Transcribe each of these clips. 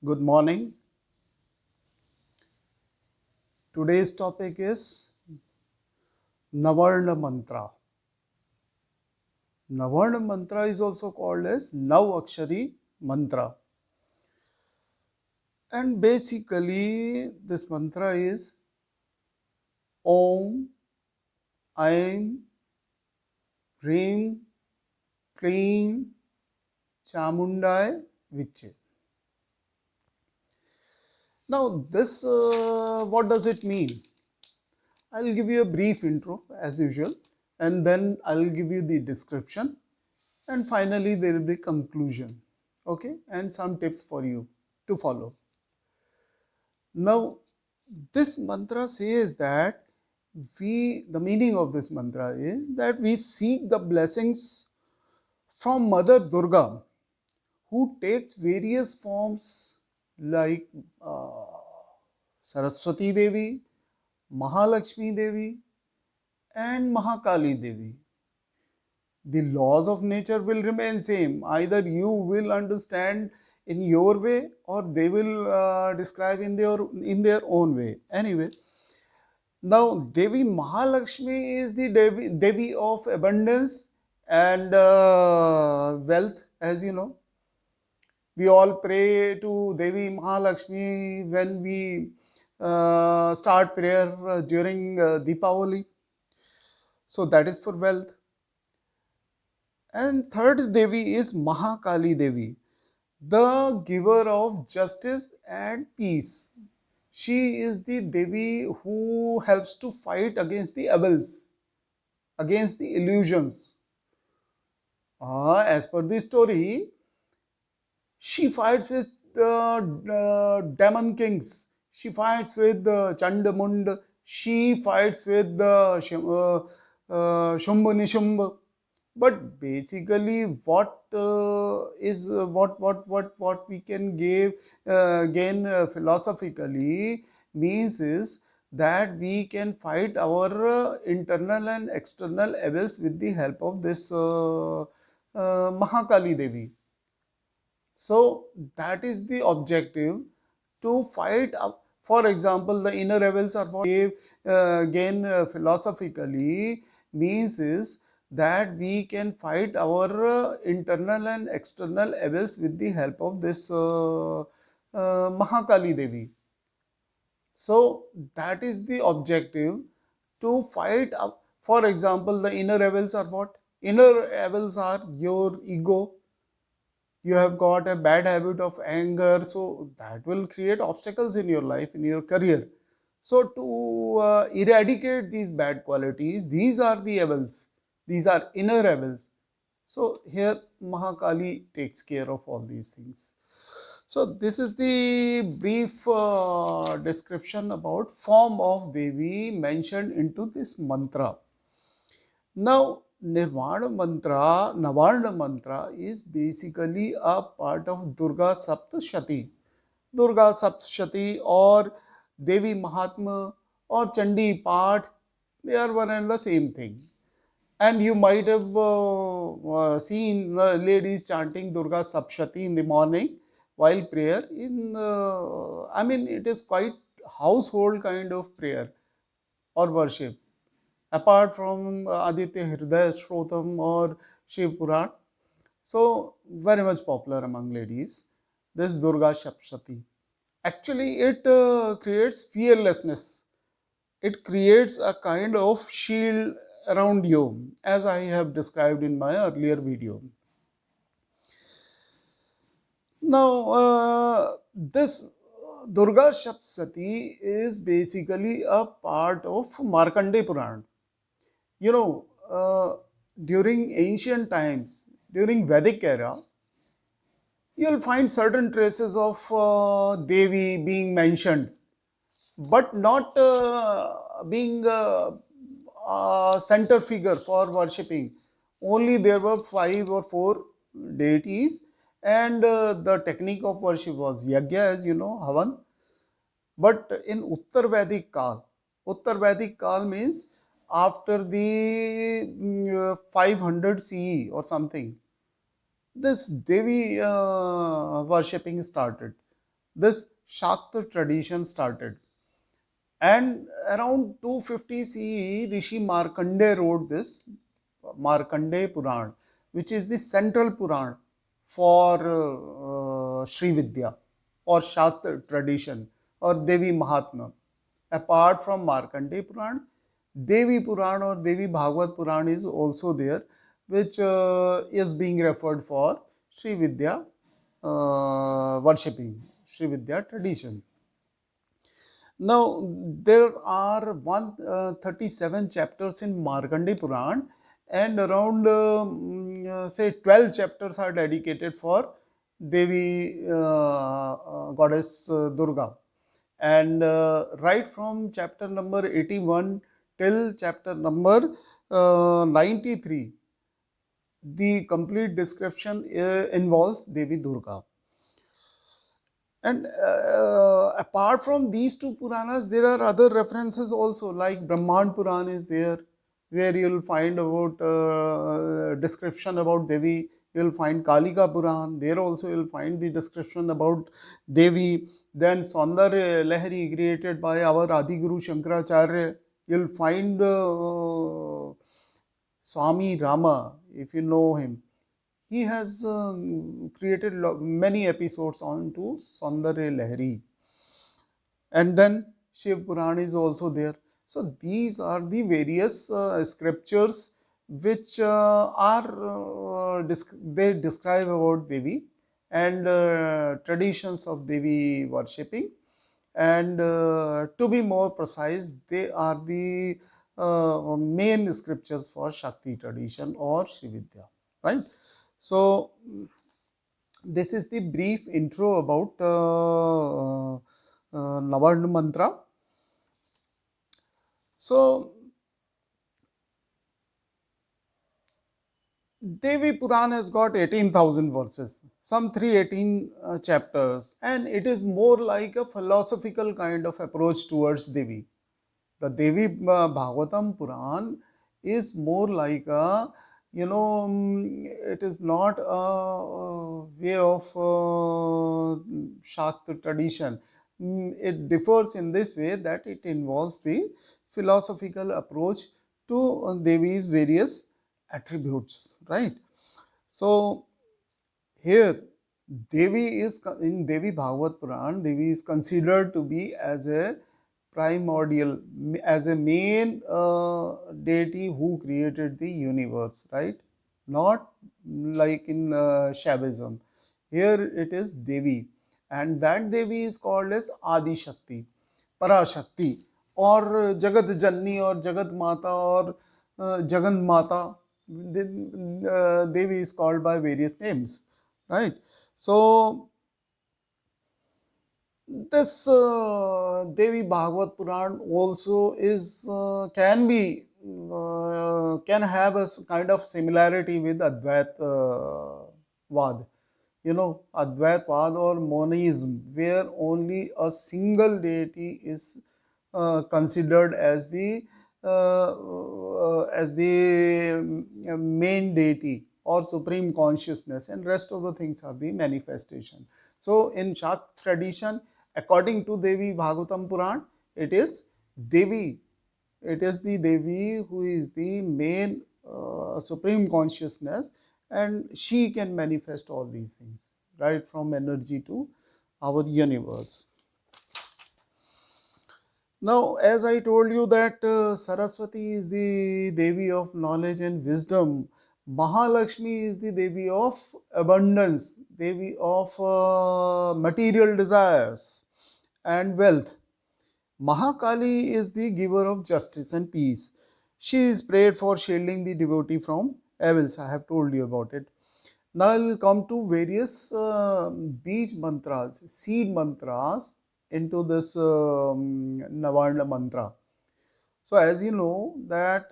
Good morning. Today's topic is Navarna Mantra. Navarna Mantra is also called as Akshari Mantra. And basically, this mantra is Om, Aim, Hreem, Kleem, Chamundaye, Vichche. Now, this, what does it mean? I'll give you a brief intro as usual, and then I'll give you the description, and finally there will be conclusion, okay, and some tips for you to follow. Now, this mantra says that the meaning of this mantra is that we seek the blessings from Mother Durga, who takes various forms like Saraswati Devi, Mahalakshmi Devi, and Mahakali Devi. The laws of nature will remain same. Either you will understand in your way, or they will describe in their own way. Anyway, now Devi Mahalakshmi is the Devi of abundance and wealth, as you know. We all pray to Devi Mahalakshmi when we start prayer during Deepavali. So that is for wealth. And third Devi is Mahakali Devi, the giver of justice and peace. She is the Devi who helps to fight against the evils, against the illusions. As per the story, she fights with the demon kings. She fights with the Chanda Munda. She fights with the Shambhu. But basically, what we can gain philosophically means is that we can fight our internal and external evils with the help of this Mahakali Devi. So that is the objective, to fight up. For example, the inner evils are what gain philosophically means is that we can fight our internal and external evils with the help of this Mahakali Devi. So that is the objective, to fight up. For example, the inner evils are what? Inner evils are your ego. You have got a bad habit of anger, so that will create obstacles in your life, in your career. So to eradicate these bad qualities, these are the evils, these are inner evils. So here Mahakali takes care of all these things. So this is the brief description about form of Devi mentioned into this mantra. Now, Navarna Mantra is basically a part of Durga Saptashati. Durga Saptashati or Devi Mahatma or Chandi Path, they are one and the same thing. And you might have seen ladies chanting Durga Saptashati in the morning while prayer. It is quite household kind of prayer or worship, apart from Aditya Hridaya Shrotam or Shiv Puran. So very much popular among ladies, this Durga Saptashati. Actually, it creates fearlessness. It creates a kind of shield around you, as I have described in my earlier video. Now, this Durga Saptashati is basically a part of Markandeya Puran. You know, during ancient times, during Vedic era, you'll find certain traces of Devi being mentioned, but not being a center figure for worshipping. Only there were 5 or 4 deities, and the technique of worship was yagya, as you know, havan. But in Uttar Vedic Kal means after the 500 CE or something, this Devi worshipping started. this Shakti tradition started. And around 250 CE, Rishi Markandeya wrote this Markandeya Puran, which is the central Puran for Sri Vidya or Shakti tradition or Devi Mahatma. Apart from Markandeya Puran, Devi Puran or Devi Bhagavad Puran is also there, which is being referred for Sri Vidya worshipping, Sri Vidya tradition. Now, there are 137 chapters in Markandeya Puran, and around say 12 chapters are dedicated for Devi Goddess Durga. And right from chapter number 81 till chapter number 93, the complete description involves Devi Durga. And apart from these two Puranas, there are other references also, like Brahman Puran is there, where you'll find about description about Devi. You'll find Kalika Puran. There also you'll find the description about Devi. Then Saundar Lahari, created by our Adi Guru Shankaracharya. You'll find Swami Rama, if you know him. He has created many episodes on to Saundar Lahari. And then Shiv Puran is also there. So these are the various scriptures which they describe about Devi and traditions of Devi worshipping. And to be more precise, they are the main scriptures for Shakti tradition or Sri Vidya, right? So this is the brief intro about Navarna Mantra. So Devi Puran has got 18,000 verses, some 318 chapters, and it is more like a philosophical kind of approach towards Devi. The Devi Bhagavatam Puran is more like a, it is not a way of Shakti tradition. It differs in this way that it involves the philosophical approach to Devi's various attributes, right? So here Devi is in Devi Bhagavad Puran, Devi is considered to be as a primordial, as a main deity who created the universe, right? Not like in Shaivism. Here it is Devi, and that Devi is called as Adi Shakti, Parashakti, or Jagat Janni, or Jagat Mata, or Jagan Mata. Devi is called by various names, right? So this Devi Bhagavad Puran also is can have a kind of similarity with Advait Vad. Advait Vad or monism, where only a single deity is considered as the main deity or supreme consciousness, and rest of the things are the manifestation. So in Shakti tradition, according to Devi Bhagavatam Puran, it is Devi. It is the Devi who is the main supreme consciousness, and she can manifest all these things, right from energy to our universe. Now, as I told you that Saraswati is the Devi of knowledge and wisdom, Mahalakshmi is the Devi of abundance, Devi of material desires and wealth. Mahakali is the giver of justice and peace. She is prayed for shielding the devotee from evils. I have told you about it. Now I will come to various beach mantras, seed mantras into this Navarna Mantra. So as you know that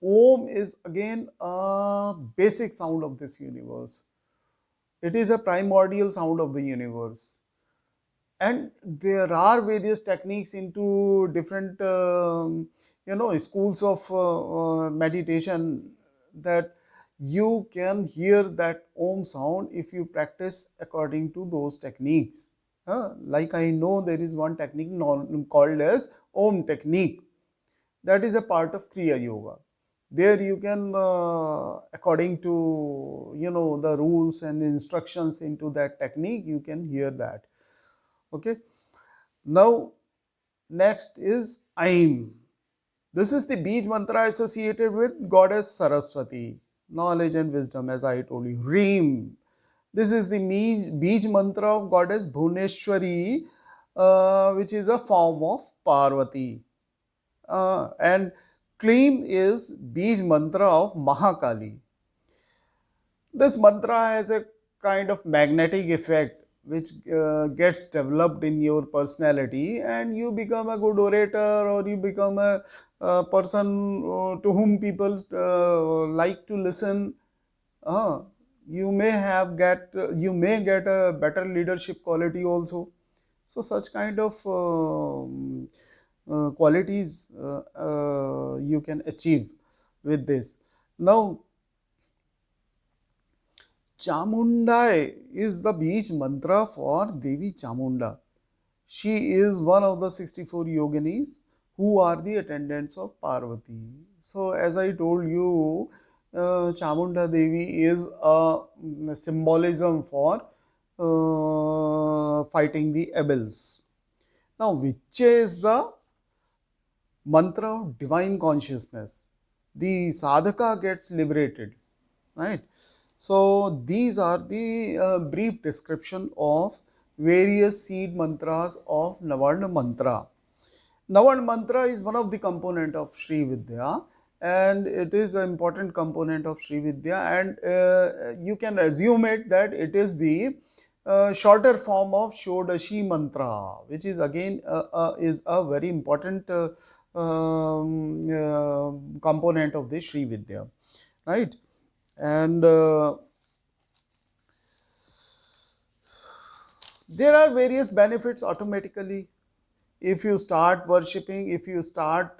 Om is again a basic sound of this universe. It is a primordial sound of the universe. And there are various techniques into different schools of meditation, that you can hear that Om sound if you practice according to those techniques, Like I know there is one technique called as Om technique. That is a part of Kriya Yoga. There you can, according to the rules and instructions into that technique, you can hear that. Okay. Now next is Aim. This is the Bij mantra associated with Goddess Saraswati, knowledge and wisdom, as I told you. Hreem. This is the Bij mantra of Goddess Bhuneshwari, which is a form of Parvati. And Kleem is Bij mantra of Mahakali. This mantra has a kind of magnetic effect which gets developed in your personality, and you become a good orator, or you become a person to whom people like to listen. uh, you may get a better leadership quality also. So such kind of qualities you can achieve with this. Now Chamundaye is the Bij mantra for Devi Chamunda. She is one of the 64 yoginis who are the attendants of Parvati. So as I told you, Chamunda Devi is a symbolism for fighting the Abels. Now Vichche is the mantra of divine consciousness. The sadhaka gets liberated, right? So these are the brief description of various seed mantras of Navarna Mantra. Navarna Mantra is one of the component of Sri Vidya, and it is an important component of Sri Vidya, and you can assume it that it is the shorter form of Shodashi Mantra, which is again is a very important component of the Sri Vidya, right? And there are various benefits automatically. If you start worshipping, if you start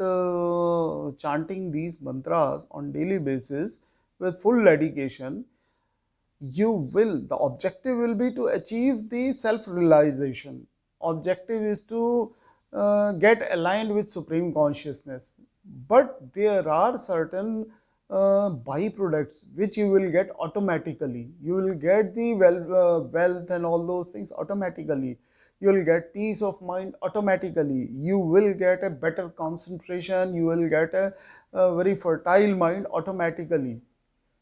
chanting these mantras on daily basis with full dedication, the objective will be to achieve the self-realization. Objective is to get aligned with Supreme Consciousness. But there are certain byproducts which you will get automatically. You will get the wealth and all those things automatically. You will get peace of mind automatically. You will get a better concentration. You will get a very fertile mind automatically.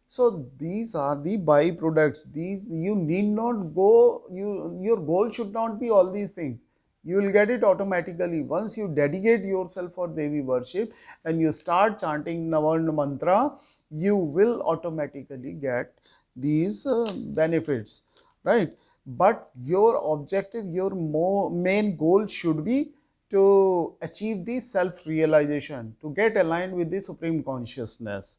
So these are the byproducts. These you need not go. Your goal should not be all these things. You will get it automatically once you dedicate yourself for Devi worship and you start chanting Navarna Mantra. You will automatically get these benefits, right? But your objective, your main goal should be to achieve the self-realization, to get aligned with the Supreme Consciousness.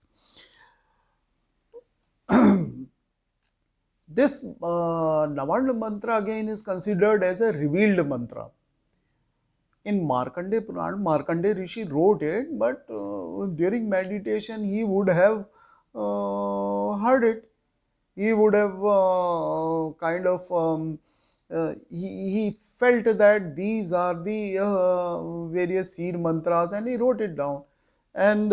This Navarna Mantra again is considered as a revealed mantra. In Markandeya Purana, Markandeya Rishi wrote it, but during meditation he would have heard it. He would have he felt that these are the various seed mantras, and he wrote it down, and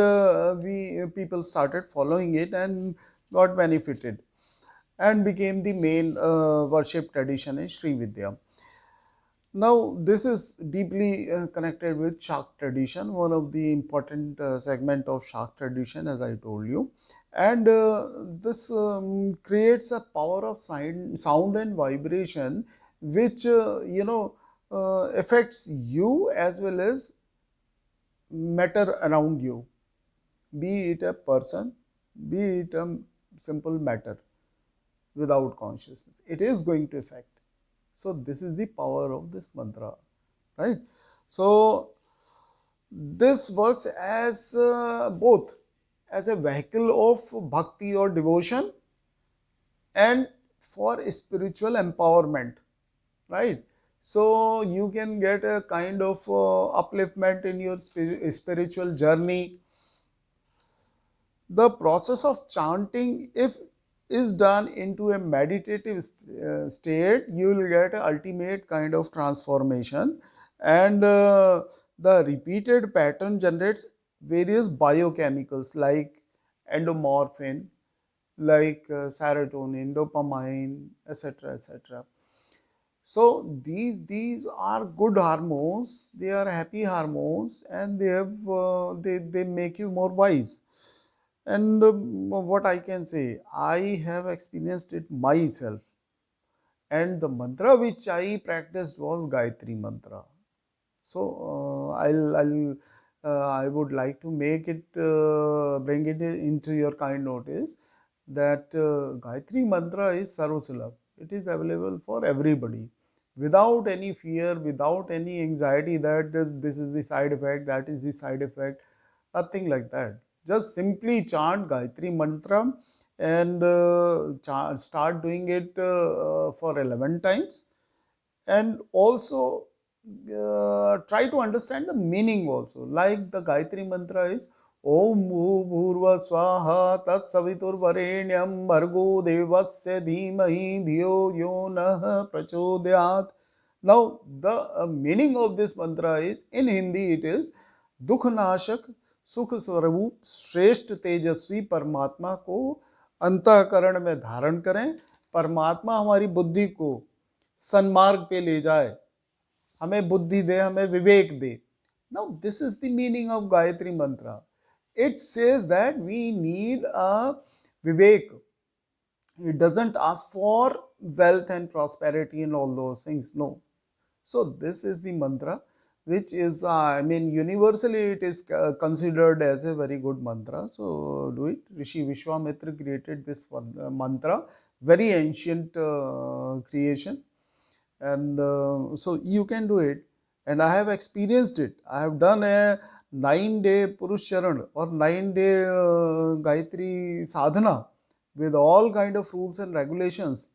people started following it and got benefited and became the main worship tradition in Sri Vidya. Now, this is deeply connected with Shak tradition, one of the important segment of Shak tradition, as I told you. And this creates a power of sound and vibration, which, affects you as well as matter around you, be it a person, be it a simple matter without consciousness. It is going to affect. So this is the power of this mantra, right? So this works as both as a vehicle of bhakti or devotion and for spiritual empowerment, right? So you can get a kind of upliftment in your spiritual journey. The process of chanting, if is done into a meditative state, you will get an ultimate kind of transformation. And the repeated pattern generates various biochemicals like endomorphin, like serotonin, dopamine, etc., etc. So these are good hormones. They are happy hormones, and they make you more wise. And what I can say, I have experienced it myself. And the mantra which I practiced was Gayatri Mantra. So I would like to make it bring it into your kind notice that Gayatri Mantra is Sarvasula. It is available for everybody without any fear, without any anxiety that this is the side effect, that is the side effect, nothing like that. Just simply chant Gayatri Mantra and start doing it for 11 times, and also try to understand the meaning also. Like the Gayatri Mantra is Om Bhurva Swaha Tat Savitur Varenyam Bhargo Devasya Dhimahi Dhiyo Yo Nah Prachodayat. Now the meaning of this mantra is, in Hindi it is, दुख नाशक सुख स्वरूप श्रेष्ठ तेजस्वी परमात्मा को अंतःकरण में धारण करें, परमात्मा हमारी बुद्धि को सन्मार्ग पे ले जाए, हमें बुद्धि दे, हमें विवेक दे. Now this is the meaning of Gayatri Mantra. It says that we need a vivek. It doesn't ask for wealth and prosperity and all those things. No. So this is the mantra which is, I mean, universally it is considered as a very good mantra. So do it. Rishi Vishwamitra created this mantra, very ancient creation. And so you can do it. And I have experienced it. I have done a 9-day Purush Charan or 9-day Gayatri Sadhana with all kind of rules and regulations.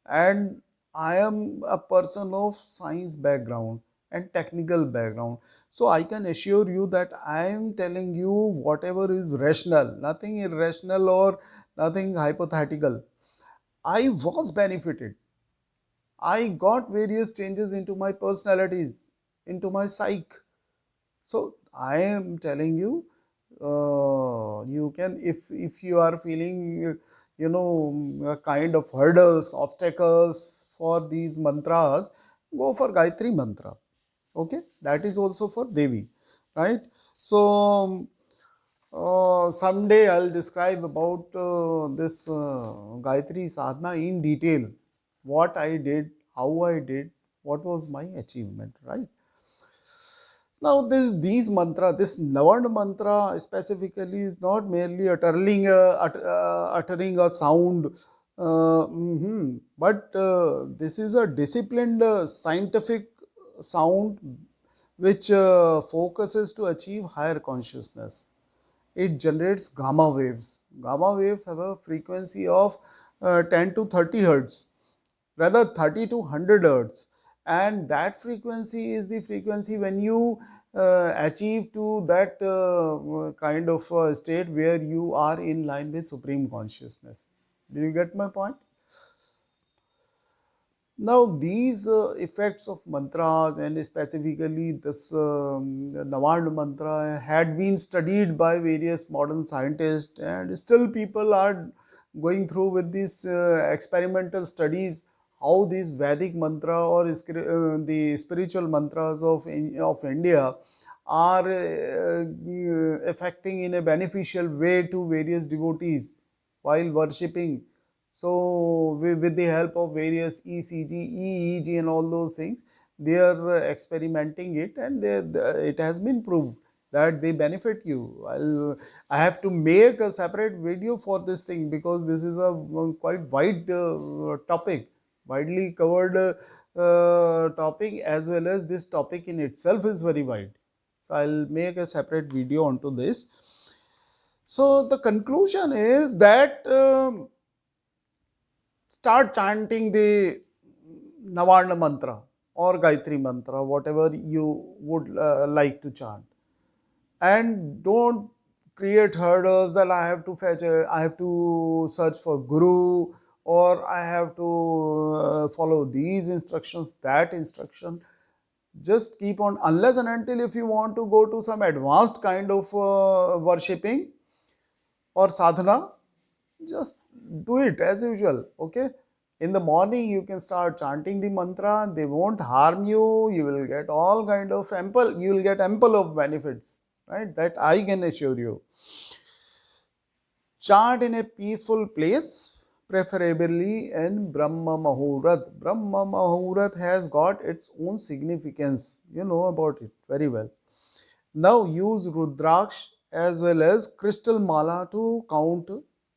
And I am a person of science background and technical background. So I can assure you that I am telling you whatever is rational, nothing irrational or nothing hypothetical. I was benefited. I got various changes into my personalities, into my psyche. So I am telling you, you can, if you are feeling, a kind of hurdles, obstacles for these mantras, go for Gayatri Mantra. Okay, that is also for Devi, right? So someday I'll describe about this Gayatri Sadhana in detail, what I did, how I did, what was my achievement, right? Now these mantra, this Navarna Mantra specifically is not merely uttering a sound, but this is a disciplined scientific sound which focuses to achieve higher consciousness. It generates gamma waves. Gamma waves have a frequency of 10 to 30 hertz, rather 30 to 100 hertz. And that frequency is the frequency when you achieve to that kind of state where you are in line with supreme consciousness. Do you get my point? Now these effects of mantras, and specifically this Navarna Mantra, had been studied by various modern scientists, and still people are going through with these experimental studies, how these Vedic mantra or the spiritual mantras of India are affecting in a beneficial way to various devotees while worshipping. So with the help of various ECG, EEG and all those things, they are experimenting it, and it has been proved that they benefit you. I have to make a separate video for this thing, because this is a quite wide topic, widely covered topic, as well as this topic in itself is very wide. So I'll make a separate video onto this. So the conclusion is that start chanting the Navarna Mantra or Gayatri Mantra, whatever you would like to chant. And don't create hurdles that I have to fetch, I have to search for guru, or I have to follow these instructions, that instruction. Just keep on, unless and until if you want to go to some advanced kind of worshipping or sadhana, just do it as usual. Okay, in the morning you can start chanting the mantra, they won't harm you, you will get all kind of ample, you will get ample of benefits, right? That I can assure you. Chant in a peaceful place, preferably in Brahma Muhurat. Brahma Muhurat has got its own significance. You know about it very well. Now use Rudraksh as well as crystal mala to count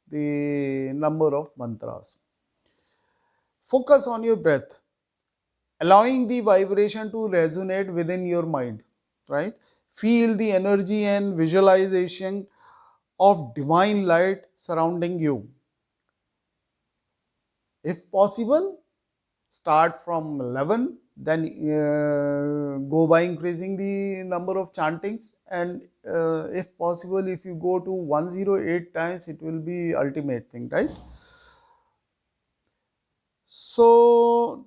the number of mantras. Focus on your breath, allowing the vibration to resonate within your mind, right? Feel the energy and visualization of divine light surrounding you. If possible, start from 11, then go by increasing the number of chantings, and if possible, if you go to 108 times, it will be ultimate thing, right? So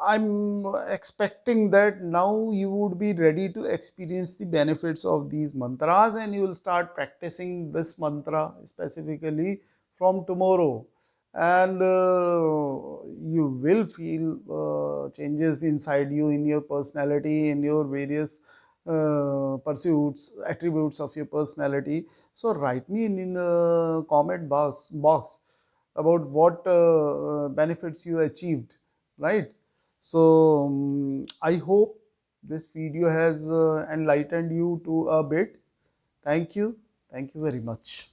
I'm expecting that now you would be ready to experience the benefits of these mantras, and you will start practicing this mantra specifically from tomorrow, and you will feel changes inside you, in your personality, in your various pursuits, attributes of your personality. So write me in comment box about what benefits you achieved, right? So I hope this video has enlightened you to a bit. Thank you very much.